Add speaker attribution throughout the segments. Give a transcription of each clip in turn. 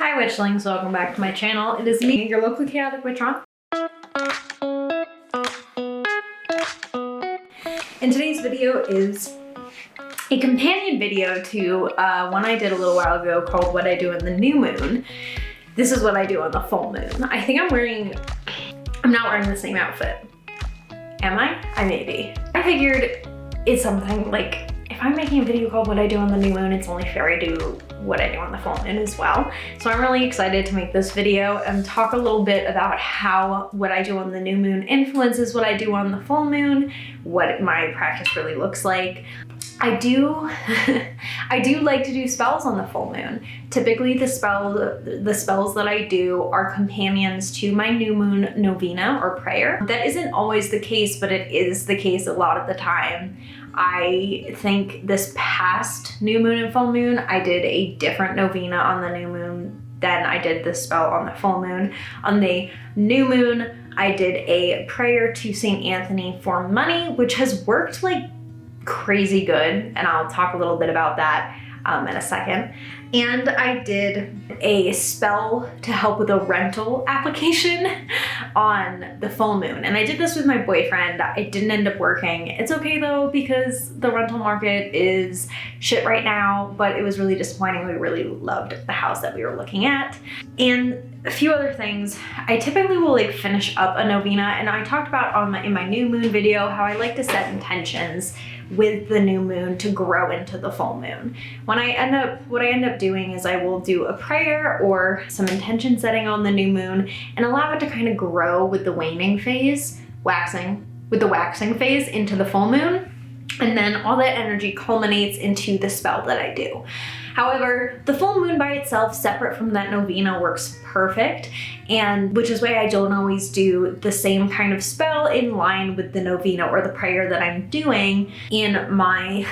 Speaker 1: Hi witchlings, welcome back to my channel. It is me, your locally chaotic witchon. And today's video is a companion video to one I did a little while ago called What I Do in the New Moon. This is what I do on the full moon. I think I'm not wearing the same outfit. Am I? I may be. I figured it's something like, if I'm making a video called What I Do on the New Moon, it's only fair I do what I do on the full moon as well. So I'm really excited to make this video and talk a little bit about how what I do on the new moon influences what I do on the full moon, what my practice really looks like. I do like to do spells on the full moon. Typically the spells that I do are companions to my new moon novena or prayer. That isn't always the case, but it is the case a lot of the time. I think this past new moon and full moon, I did a different novena on the new moon than I did this spell on the full moon. On the new moon, I did a prayer to St. Anthony for money, which has worked like crazy good, and I'll talk a little bit about that in a second. And I did a spell to help with a rental application on the full moon. And I did this with my boyfriend. It didn't end up working. It's okay though, because the rental market is shit right now, but it was really disappointing. We really loved the house that we were looking at. And a few other things. I typically will like finish up a novena, and I talked about in my new moon video how I like to set intentions with the new moon to grow into the full moon. What I end up doing is I will do a prayer or some intention setting on the new moon and allow it to kind of grow with the waning phase, with the waxing phase into the full moon. And then all that energy culminates into the spell that I do. However, the full moon by itself, separate from that novena, works perfect, and which is why I don't always do the same kind of spell in line with the novena or the prayer that I'm doing in my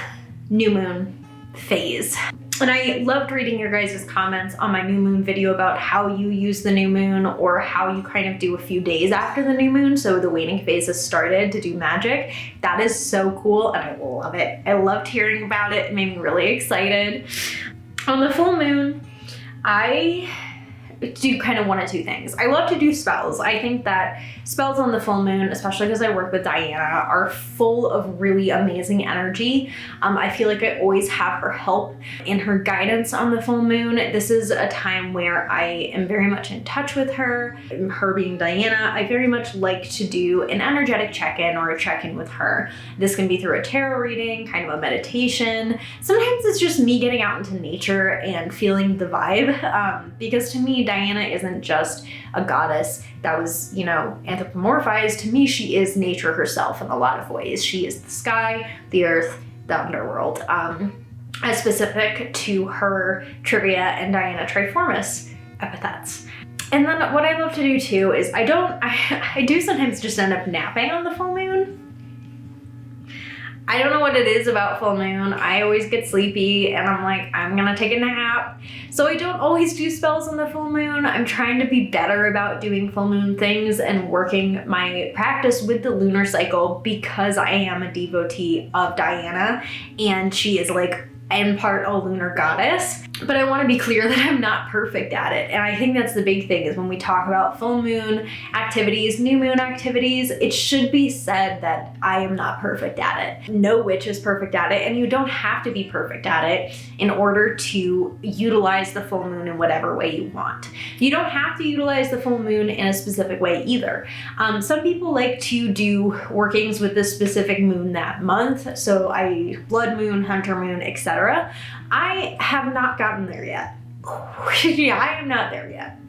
Speaker 1: new moon phase. And I loved reading your guys' comments on my new moon video about how you use the new moon or how you kind of do a few days after the new moon. So the waning phase has started to do magic. That is so cool and I love it. I loved hearing about it. It made me really excited. On the full moon, I do kind of one of two things. I love to do spells. I think that spells on the full moon, especially because I work with Diana, are full of really amazing energy. I feel like I always have her help and her guidance on the full moon. This is a time where I am very much in touch with her. Her being Diana, I very much like to do an energetic check-in or a check-in with her. This can be through a tarot reading, kind of a meditation. Sometimes it's just me getting out into nature and feeling the vibe, because to me, Diana isn't just a goddess that was, anthropomorphized. To me, she is nature herself in a lot of ways. She is the sky, the earth, the underworld, as specific to her Trivia and Diana Triformis epithets. And then what I love to do too is I do sometimes just end up napping on the full moon. I don't know what it is about full moon. I always get sleepy and I'm like, I'm gonna take a nap. So I don't always do spells on the full moon. I'm trying to be better about doing full moon things and working my practice with the lunar cycle, because I am a devotee of Diana and she is like in part a lunar goddess. But I want to be clear that I'm not perfect at it. And I think that's the big thing, is when we talk about full moon activities, new moon activities, it should be said that I am not perfect at it. No witch is perfect at it, and you don't have to be perfect at it in order to utilize the full moon in whatever way you want. You don't have to utilize the full moon in a specific way either. Some people like to do workings with the specific moon that month. So blood moon, hunter moon, etc. I have not gotten there yet. Yeah, I am not there yet.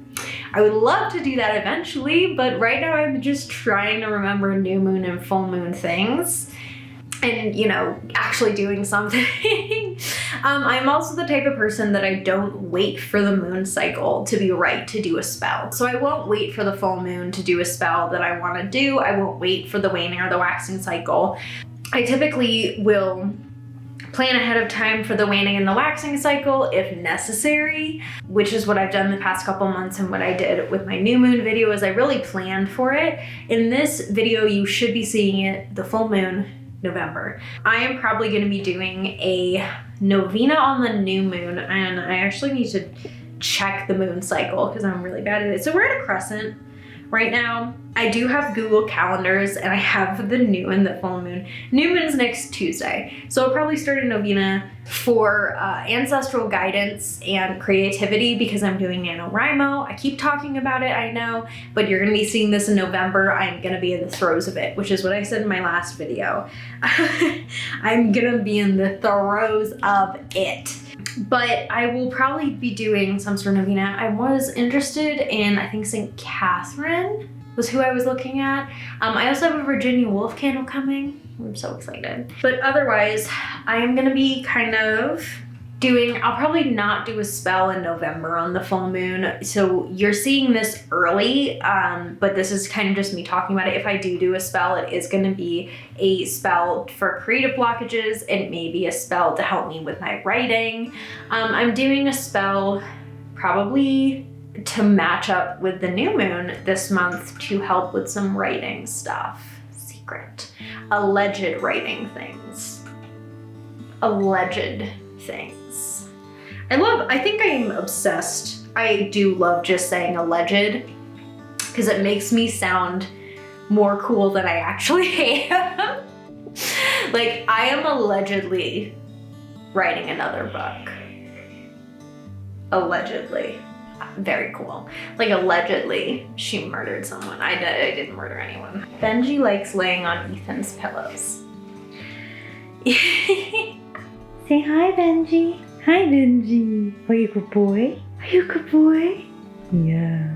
Speaker 1: I would love to do that eventually, but right now I'm just trying to remember new moon and full moon things and, actually doing something. I'm also the type of person that I don't wait for the moon cycle to be right to do a spell. So I won't wait for the full moon to do a spell that I want to do. I won't wait for the waning or the waxing cycle. I typically will plan ahead of time for the waning and the waxing cycle if necessary, which is what I've done the past couple months, and what I did with my new moon video is I really planned for it. In this video, you should be seeing it the full moon November. I am probably going to be doing a novena on the new moon, and I actually need to check the moon cycle because I'm really bad at it. So we're at a crescent right now. I do have Google calendars and I have the new and the full moon. New moon's next Tuesday. So I'll probably start a novena for ancestral guidance and creativity because I'm doing NaNoWriMo. I keep talking about it, I know, but you're gonna be seeing this in November. I'm gonna be in the throes of it, which is what I said in my last video. I'm gonna be in the throes of it. But I will probably be doing some sort of novena. I was interested in, I think St. Catherine was who I was looking at. I also have a Virginia Woolf candle coming. I'm so excited. But otherwise, I am gonna be kind of doing, I'll probably not do a spell in November on the full moon. So you're seeing this early, but this is kind of just me talking about it. If I do a spell, it is gonna be a spell for creative blockages. It may be a spell to help me with my writing. I'm doing a spell probably to match up with the new moon this month to help with some writing stuff. Secret. Alleged writing things. Alleged things. I think I'm obsessed. I do love just saying alleged because it makes me sound more cool than I actually am. Like, I am allegedly writing another book. Allegedly. Very cool. Like, allegedly, she murdered someone. I didn't murder anyone. Benji likes laying on Ethan's pillows. Say hi, Benji. Hi, Benji. Are you a good boy? Are you a good boy? Yeah.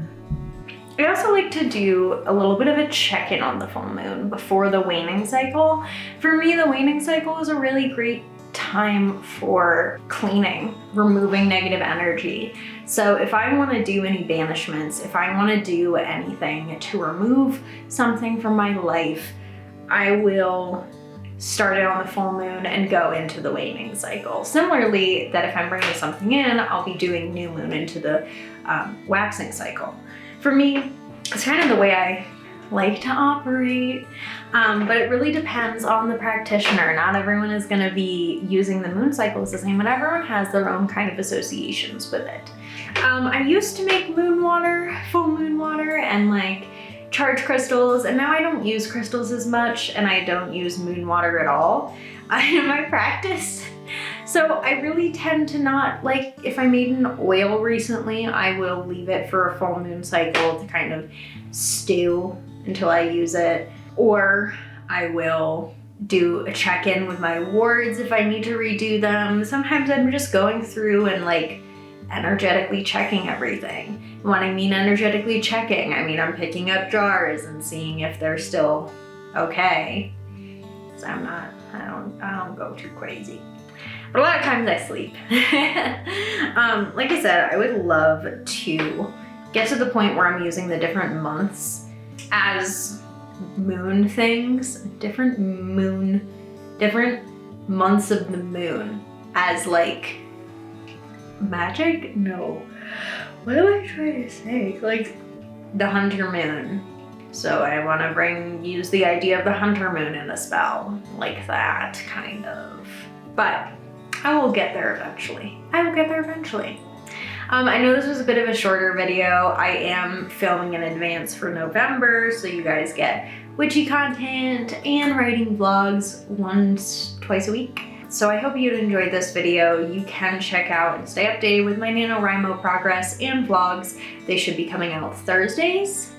Speaker 1: I also like to do a little bit of a check-in on the full moon before the waning cycle. For me, the waning cycle is a really great time for cleaning, removing negative energy. So if I want to do any banishments, if I want to do anything to remove something from my life, I will start it on the full moon and go into the waning cycle. Similarly, that if I'm bringing something in, I'll be doing new moon into the waxing cycle. For me, it's kind of the way I like to operate, but it really depends on the practitioner. Not everyone is going to be using the moon cycles the same, but everyone has their own kind of associations with it. I used to make moon water, full moon water, and like charge crystals, and now I don't use crystals as much, and I don't use moon water at all in my practice. So I really tend to not, like, if I made an oil recently, I will leave it for a full moon cycle to kind of stew until I use it, or I will do a check-in with my wards if I need to redo them. Sometimes I'm just going through and like energetically checking everything. When I mean energetically checking, I mean I'm picking up jars and seeing if they're still okay. So I don't go too crazy. But a lot of times I sleep. Like I said, I would love to get to the point where I'm using the different months as moon things, different months of the moon as like magic? No. What am I trying to say? Like the hunter moon. So I want to use the idea of the hunter moon in a spell, like that kind of. But I will get there eventually. I will get there eventually. I know this was a bit of a shorter video. I am filming in advance for November, so you guys get witchy content and writing vlogs twice a week. So I hope you enjoyed this video. You can check out and stay updated with my NaNoWriMo progress and vlogs. They should be coming out Thursdays.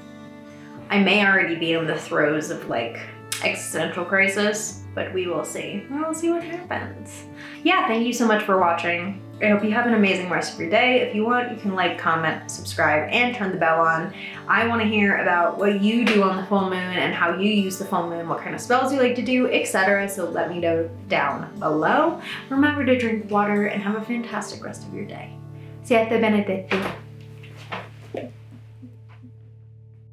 Speaker 1: I may already be in the throes of like existential crisis, but we will see. We'll see what happens. Yeah, thank you so much for watching. I hope you have an amazing rest of your day. If you want, you can like, comment, subscribe, and turn the bell on. I want to hear about what you do on the full moon and how you use the full moon, what kind of spells you like to do, etc. So let me know down below. Remember to drink water and have a fantastic rest of your day. Siete benedette.